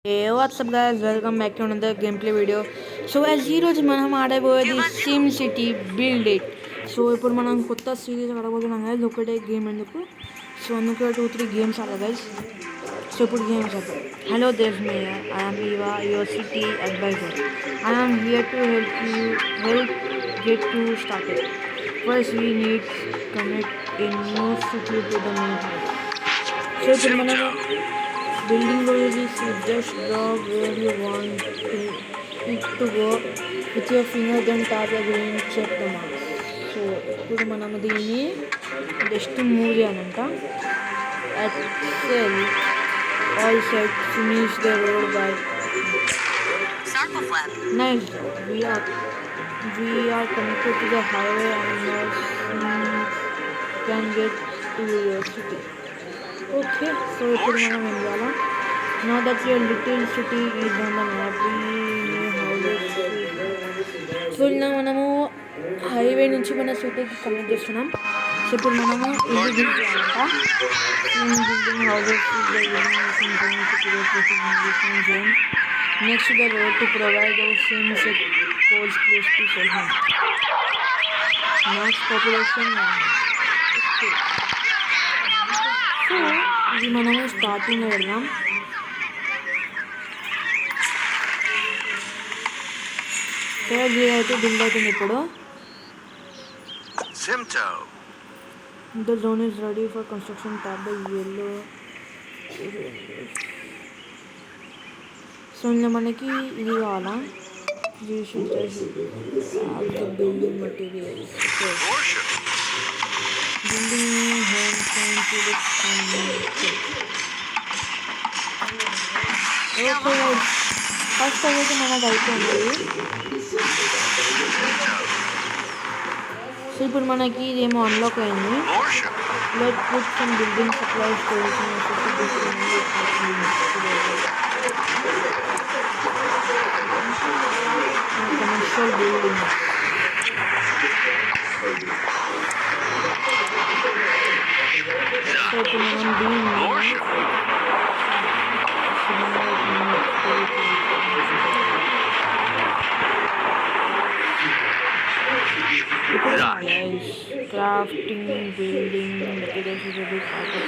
Hey, what's up guys? Welcome back to another gameplay video. So as ఈ రోజు మనం ఆడబోయేది Sim City build it. So ఇప్పుడు మనం కొత్త సిరీస్ ఆడబోతున్నాం గైస్. ఒకటే గేమ్ ఎందుకు, సో అందుకు 2-3 గేమ్స్ ఆడాలి గైస్. సో ఇప్పుడు గేమ్స్ ఆడతాం. Hello Dev mayor, I'm Eva, your city advisor. I'm here to help get to started. First we need connect a new city to the main house. So ఇప్పుడు మనం building already, so just draw where you want it to go with your finger, then tap the green, check the marks. So ఇప్పుడు మనం దీన్ని just move చేయాలంట. Excel all set, finish the road by nice. We are connected to the highway and now can get to your city. Okay, so ఇప్పుడు మనం ఏం చేయాలా? Now that your little city is on the map, we know how to. So ఇలా మనము highway నుంచి మన సిటీకి connect చేస్తున్నాం. సో ఇప్పుడు మనము ఇల్లు బిల్డ్ చేయాలంట. Building houses next the road to provide same set coals place to sell home. Max population. Okay, so ఇది మనము స్టార్టింగ్లో వెళ్దాం. ఇది అయితే బిల్డ్ అవుతుంది ఇప్పుడు. The zone is ready for construction. Tap the yellow. So ఇంకా మనకి ఇది కావాలా? We should just have the building materials. Building home to the okay. First అయితే మనది అయిపోయింది. సో ఇప్పుడు మనకి ఇదేమో అన్లాక్ అయింది. Let put some building supplies commercial building. So ఇప్పుడు మనం దీన్ని crafting, building materials is a big part of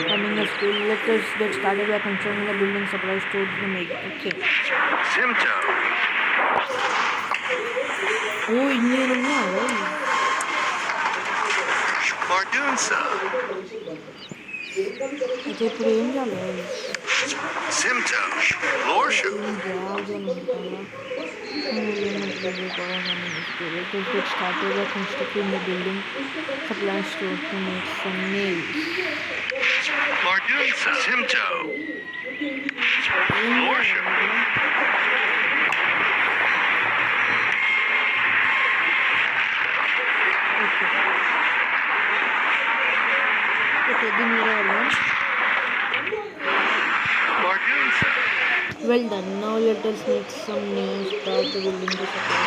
running a school. Let us get started by controlling the building supplies to the maker. Okay. Oh, ini apa? Mardunsa. Itu ఇప్పుడు ఏం చేయాలి? Simto. Lorsha. Let us get started by constructing the building supply store to make some nails. Mardunsa. Simto. Lorsha. Okay, give me that one. Mardunsa. Well done. Now let us make some nails. Start the building the supply.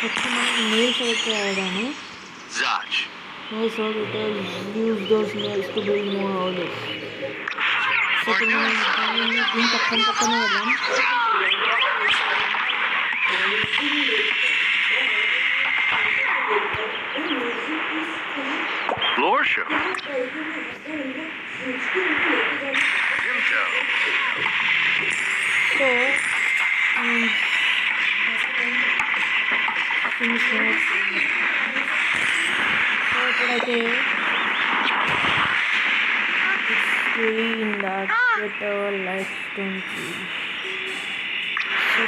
Okay, మనం nails అయితే ఆడాము. Zach. So let us use those nails to build more houses. So ఇప్పుడు మనం దీని పక్కనే వెళ్దాం. Lorsha. Simto. So ఇప్పుడైతే in that get our lights don't see. So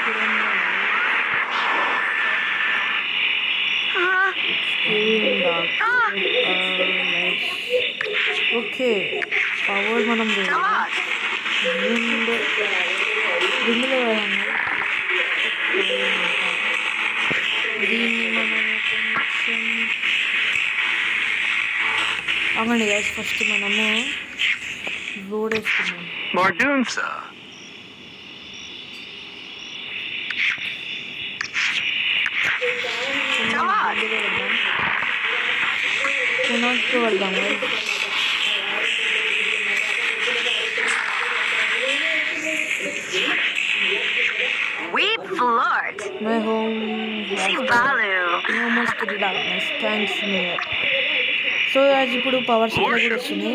okay, power మనం విండ్లో వేయాలి. దీన్ని మనం కొంచెం అవ్వండి గైస్. ఫస్ట్ మనము రోడ్ వేస్తున్నాం. Mardunsa. మనకు వెళ్దాము. Weep Lord. My home Sivalu. No more to the darkness thanks mayor. So అది ఇప్పుడు పవర్ సప్లై కూడా వస్తుంది.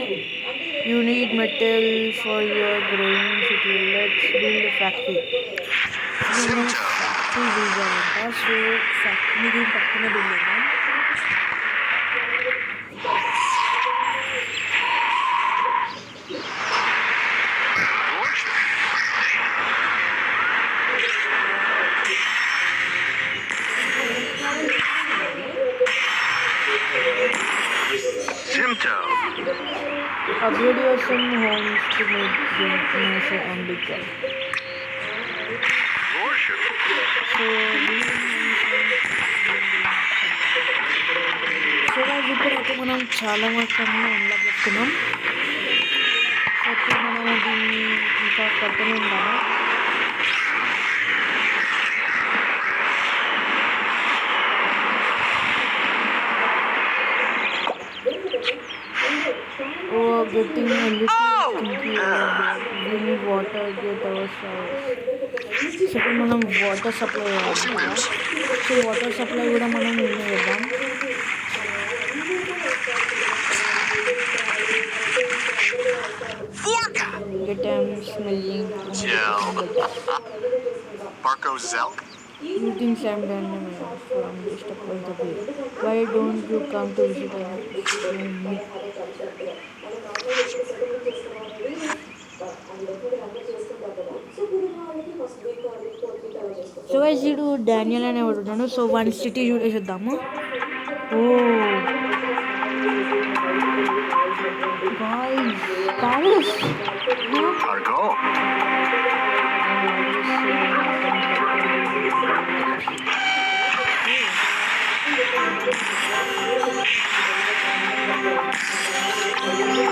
You need metal for your growing city, let's build factory. Symptom. Factory build చేయాలంట. So factory పక్కనే build చేద్దాం. Lordship. Symptom. Upgrade your some homes to make them nicer and bigger. Lordship. So ఇప్పుడైతే మనం చాలా మాత్రమే unlock చేస్తున్నాం. అయితే మనం దీన్ని ఇంకా కట్టనే ఉండాలి. Oh, getting a little stinky. We need water, get our showers. So ఇప్పుడు మనం వాటర్ సప్లై చేయాలి. సో వాటర్ సప్లై కూడా మనం చేద్దాం. Vorka. Get them smelling. Gel. Barco Zelk. You think Sam done from just across the way. Why don't you come to visit me? So guys వీడు Daniel అనేవాడు ఉన్నాడు. So one city చూసేద్దాము. Oh guys Paris. Argo.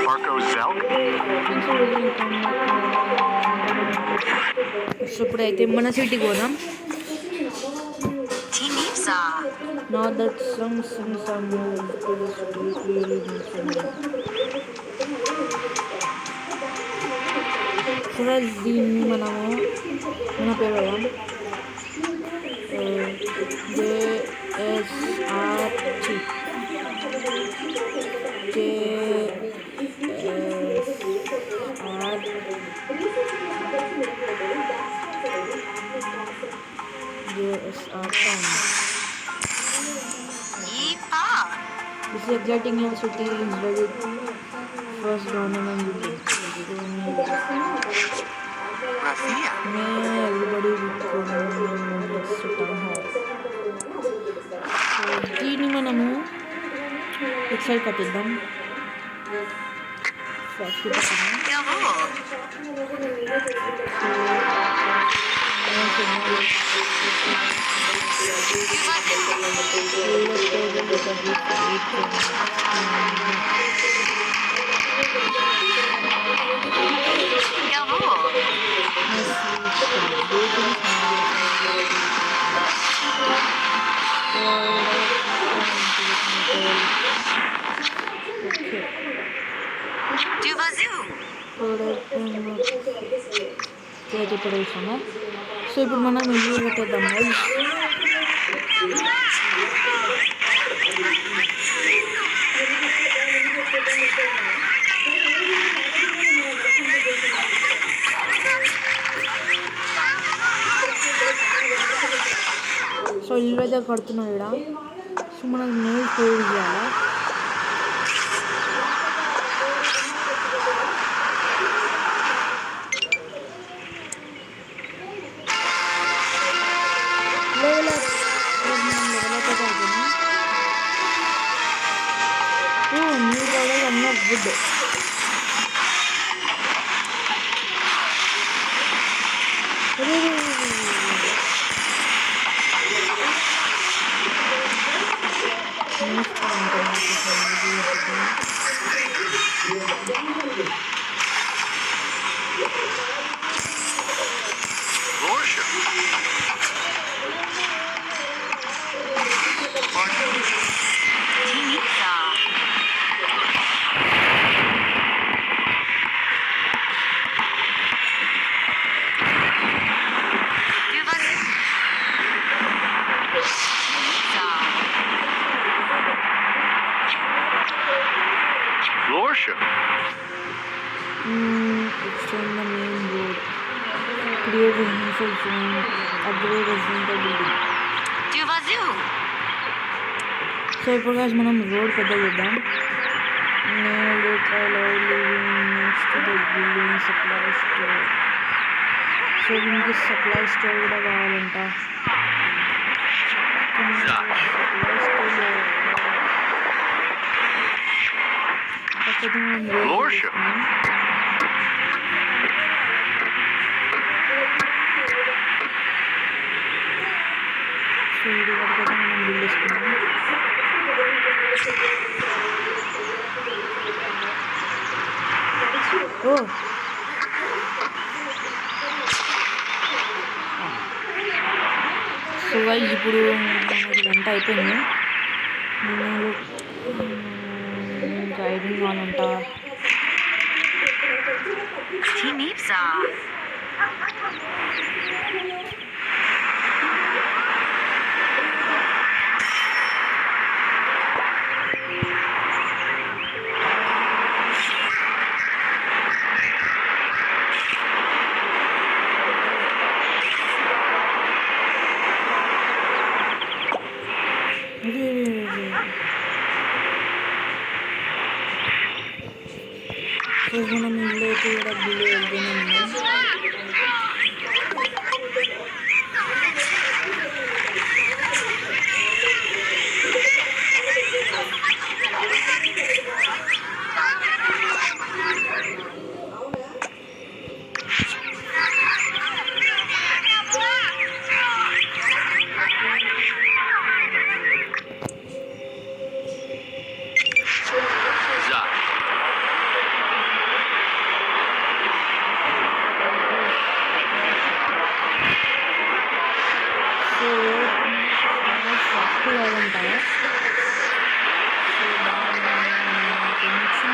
Barco Zelk. సో ఇప్పుడైతే మన సిటీకి పోదాం. Tinipsa. Now that some things are moved to the city, really need to know. So దీన్ని మనము మన పేరు పెడదాం. JSRT JSR Town. Yeepa. This exciting new city is very first government building. Rafia. Everybody will come to town hall. So దీన్ని మనము ఎక్సైడ్ కట్టిద్దాం. Factory కట్టిద్దాం. Yavu. Yavu. Duvazoo. అయితే ఇప్పుడు వేసాము. సో ఇప్పుడు మనం ఇల్లు పెట్టేద్దాం. సో ఇల్లు అయితే కడుతున్నాం ఇక్కడ. సో మనం నెయిల్ సేవ్ చేయాలి. న్యూ కలర్ అన్న good. Lordship. Tinipsa. Lordship. Extend the main road. Create residential zone. Upgrade residential building. Du Wazoo. So ఇప్పుడు guys మనం రోడ్ పెద్ద చేద్దాం. Nailed it while living next to the building supply store. So దీనికి supply store కూడా కావాలంట. Lordship. So ఇది వరకు మనం బిల్డ్ చేసుకున్నాం. ఓ సో guys ఇప్పుడు ఇదంతా అయిపోయింది. గైడింగ్ కావాలంట. Team Ipsa. సో మనం ఇల్లు అయితే కూడా బిల్లు వెళ్తూనే ఉన్నాం. Zach. సో షాప్ కావాలంట. సో దాన్ని కొంచెం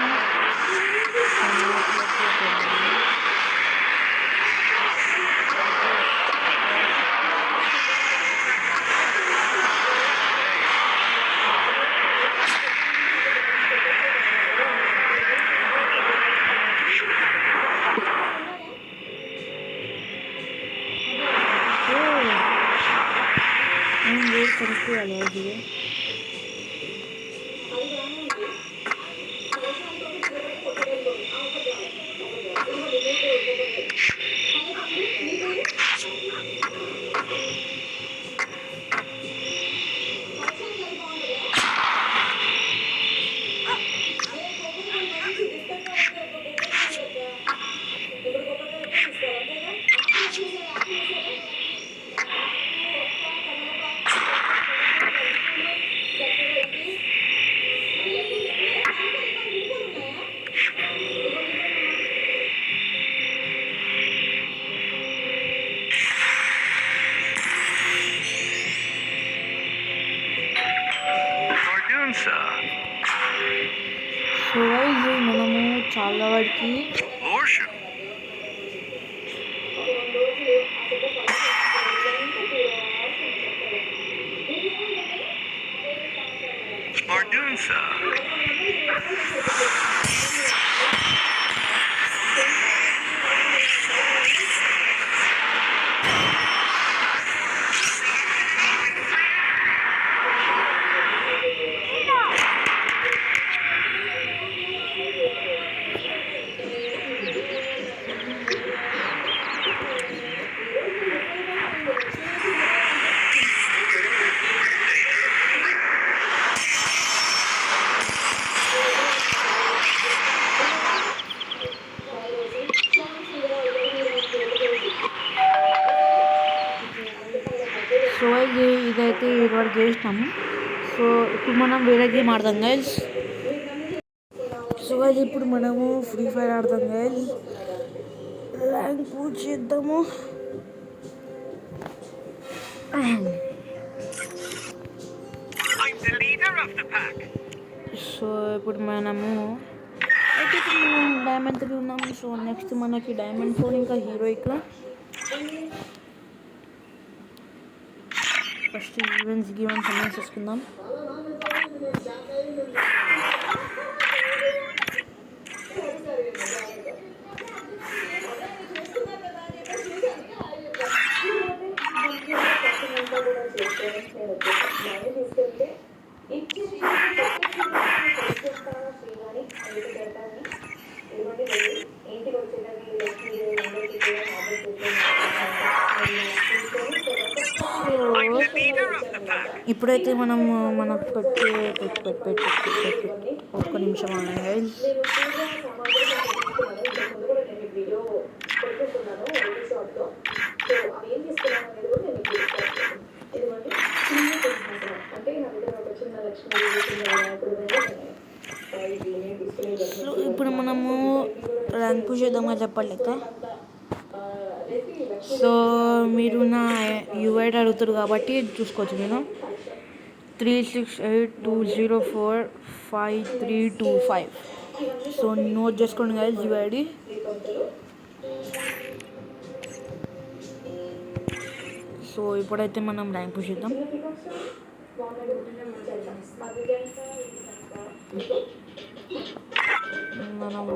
रोड कनेक्ट वाला है ये. Ordunsa. సో ఇది మనము చాలా వాటికి Lordship. Ordunsa. సో ఇదైతే ఇదివరకు చేసినాము. సో ఇప్పుడు మనం వేరే గేమ్ ఆడదాం గైస్. సో గైస్ ఇప్పుడు మనము ఫ్రీ ఫైర్ ఆడదాం గైస్. ర్యాంక్ పూజ చేద్దాము. I'm the leader of the pack. So ఇప్పుడు మనము అయితే ఇప్పుడు మనం డైమండ్ 3 ఉన్నాము. సో నెక్స్ట్ మనకి డైమండ్ 4 ఇంకా హీరోయిక్. ఫస్ట్ ఈవెంట్స్ అన్నీ చేసుకుందాం. ఇప్పుడైతే మనం మనకు ఒక్క నిమిషం ఆగండి గైస్. సో ఇప్పుడు మనము ర్యాంక్ పుష్ చేద్దామా చెప్పలేక. సో మీరు నా యూఐడి అడుగుతారు కాబట్టి చూసుకోవచ్చు. నేను 3682045325. సో నోట్ చేసుకోండి గైస్ యూఐడి. సో ఇప్పుడైతే మనం ర్యాంక్ పుష్ చేద్దాం. మనము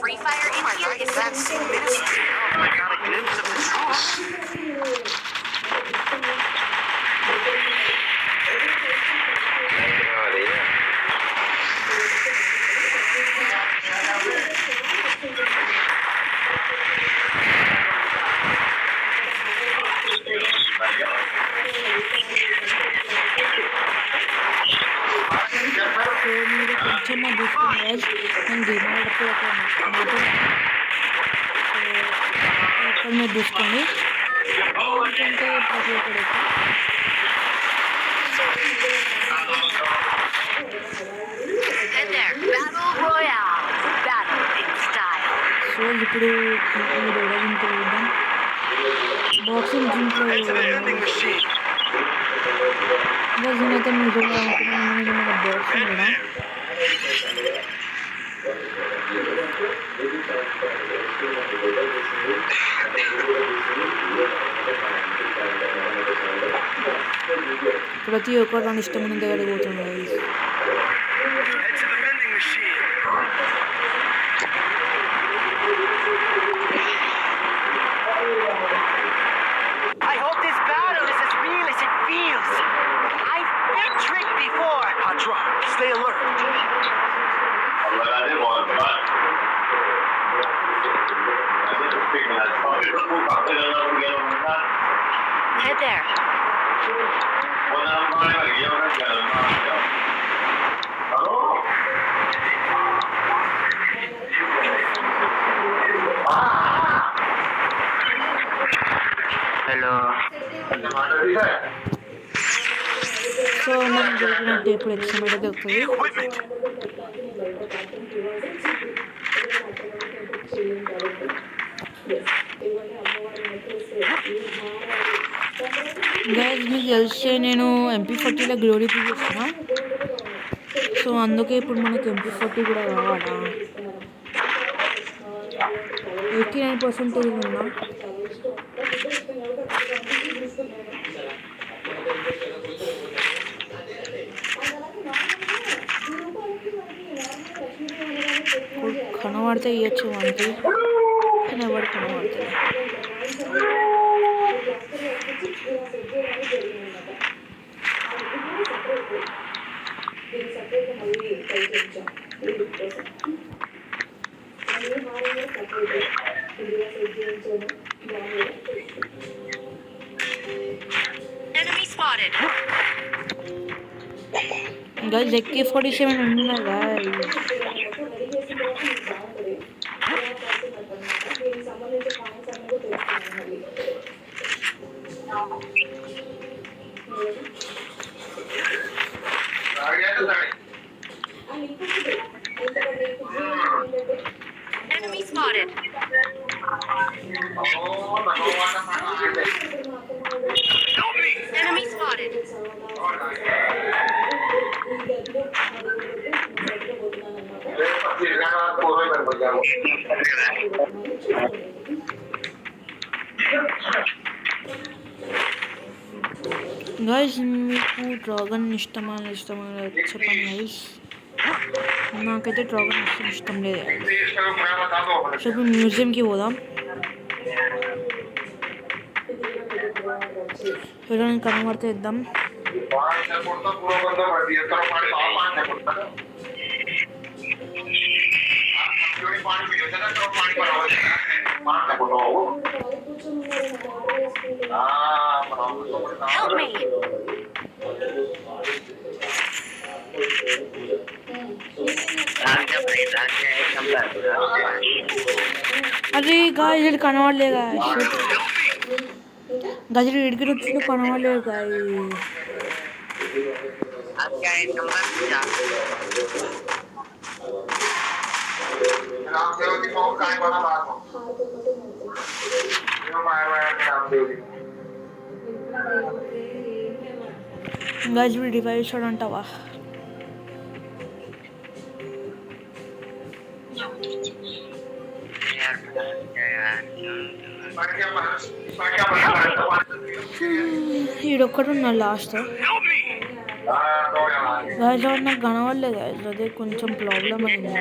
Free Fire in here is that ministry. I got a glimpse of the truth. So మీరు కొంచెం చూసుకోండి గైస్. నేను గేమ్ ఆడప్పుడు అక్కడ మీరు చూసుకోండి. ఎందుకంటే ప్రతి ఒక్కరు Head there. Battle Royale. Battle in style. So ఇప్పుడు మీరు ఎవరింటి వెళ్దాం. బాక్సింగ్ జిమ్లో Head to the vending machine. నేనైతే నిజంగా అనుకున్నాను మన బాక్సింగ్ కూడా. ప్రతి ఒక్కరు నన్ను ఇష్టమైన దగ్గర పోతున్నాయి. Head to the vending machine. I hope this battle is as real as it feels. I've been tricked before. Hydra, stay alert. Head there. Hello. So మనం దొరికినట్టు ఇప్పుడు ఎక్స్ట్రా దొరుకుతుంది. Equipment. గైస్ మీకు తెలిస్తే నేను MP40లో గ్లోరీ పీ చేస్తున్నా. So అందుకే ఇప్పుడు మనకి MP40 కూడా కావాలా. 89% ఉన్నా. కనబడితే ఇవ్వచ్చు మనకి, కానీ ఎవరు కనబడుతుంది. Enemy spotted. గైస్ AK-47 ఉన్నా guys. Enemy spotted. Help me. Enemy spotted. Guys మీకు డ్రాగన్ ఇష్టమా చెప్పండి గైస్. నాకైతే డ్రాగన్ ఇష్టం లేదు. సో ఇప్పుడు మ్యూజియంకి పోదాం. ఎవరైనా కనబడితే ఇద్దాం. Help me! అరే గాయస్ ఇది కనబడలేదు షిట్ గజలు ఇడికి వచ్చిందో కనబడలేదు గాయ గజలు డివైస్ చూడంటావా ఈడొక్కడున్నా లాస్ట్ గాయస్ నాకు కనబడలేదు గాయస్ అదే కొంచెం ప్రాబ్లం అయింది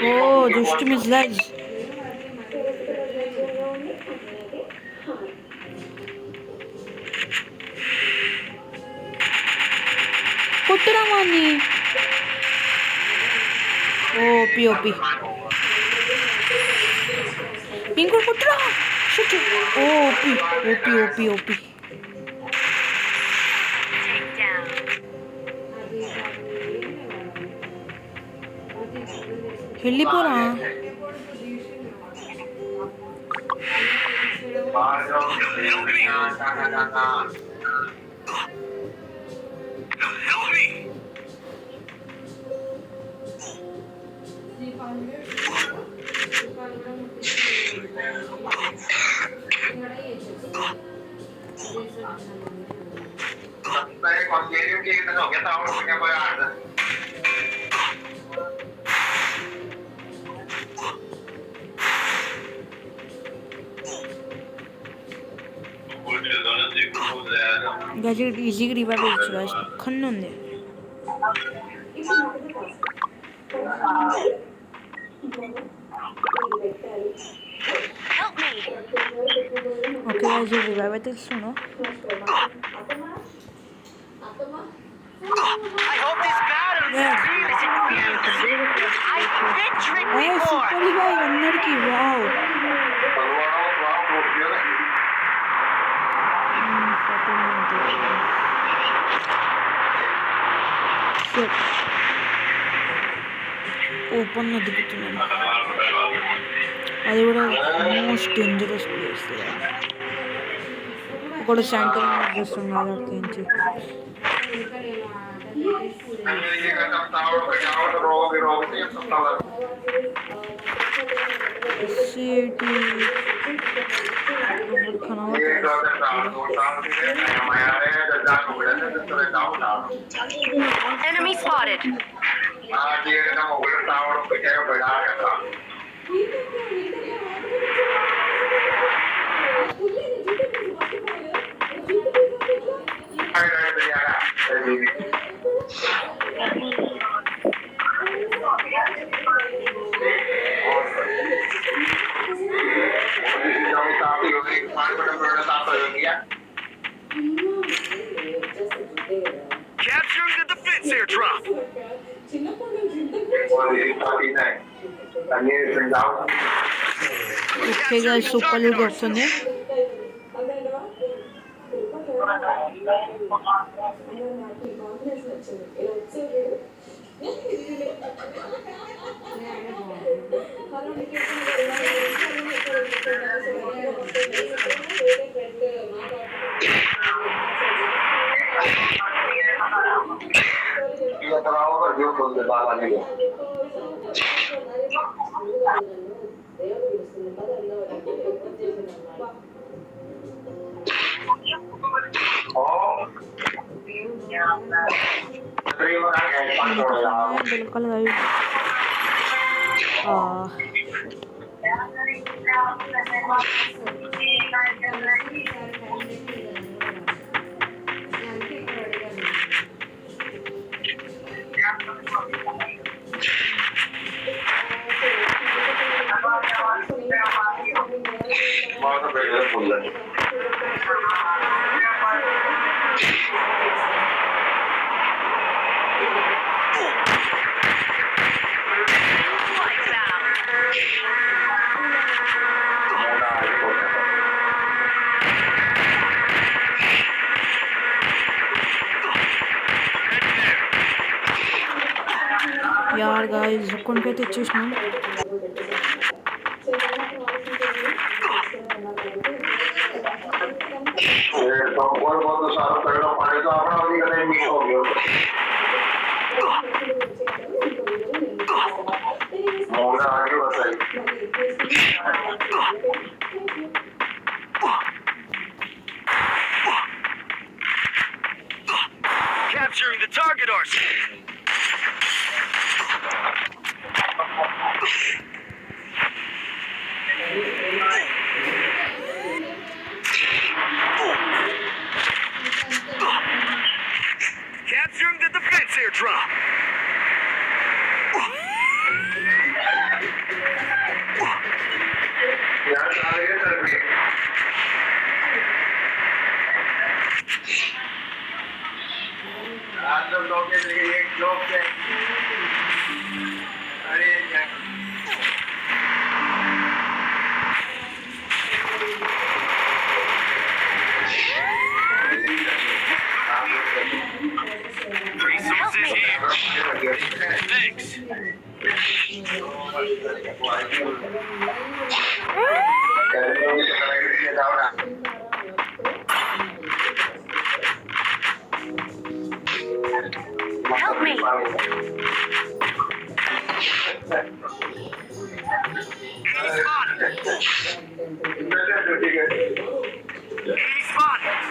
ఓ జస్ట్ మిస్ లైజ్ కొట్టురా మాని ఓపి ఓపి ఇంకో కొట్టురా OP OP OP OP Take down. వెళ్ళిపోరా గజెట్ ఈజీగా రివైవ్ అవ్వచ్చు గాయస్ పక్కనే ఉంది Help me! Okay guys revive అయితే ఇస్తున్నాను I hope this battle is as real as it feels. I've been tricked before. Super revive అందరికి వావ్ ఓపెన్ దిగుతున్నాను అది కూడా మోస్ట్ డేంజరస్ ప్లేస్ ఒకడు శాంతం చేస్తున్నాడు అక్కడి city Enemy spotted. Capturing the defense airdrop. Okay guys super loot వస్తుంది Lights out. यार guys కొనికైతే ఇచ్చేసినాం. Capturing the target arsenal. Capturing the defense airdrop. Resources here. Thanks. Help me. Enemy spotted.